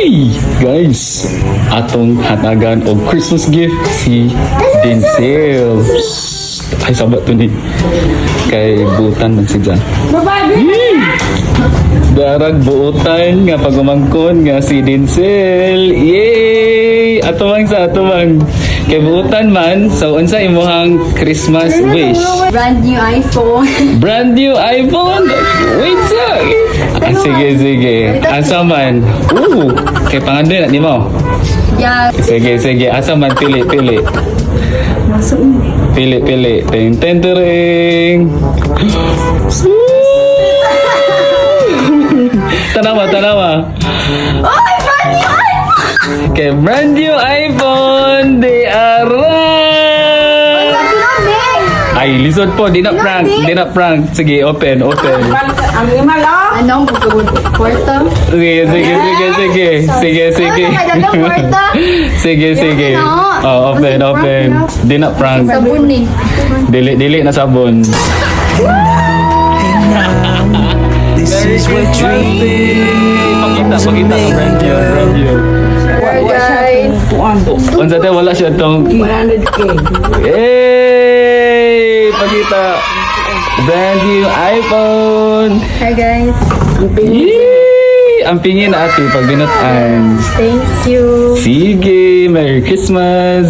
Uy! Guys, atong hatagan og Christmas gift si Denzel. Ay, sabat to ni. Kay buutan man siya. Darag buutan nga pagumangkon nga si Denzel. Yay! Atumang sa atumang. Kay buutan man, so unsa imuhang Christmas wish? Brand new iPhone. Brand new iPhone? Wait sa. Sige. Asa man? Kay pangandun na ni mo. Yeah. Sige. Asa man? Pili. Pili. Tentering. Tanawa. Okay, brand new iPhone. They are right. Ay, lisod po. Di na prank. Sige, open. Ang lima lang. Anong kwarta? Sige. Oh, open. Di na prank. Sabon ni. Dili na sabon. This is what Pakita ka brand new. Hi guys. Unsa tayo wala siya tong 100K. Yay! Pakita. Brand new iPhone. Hi guys. Yay! Ang pingin na ate pag binutan. Thank you. Sige, Merry Christmas.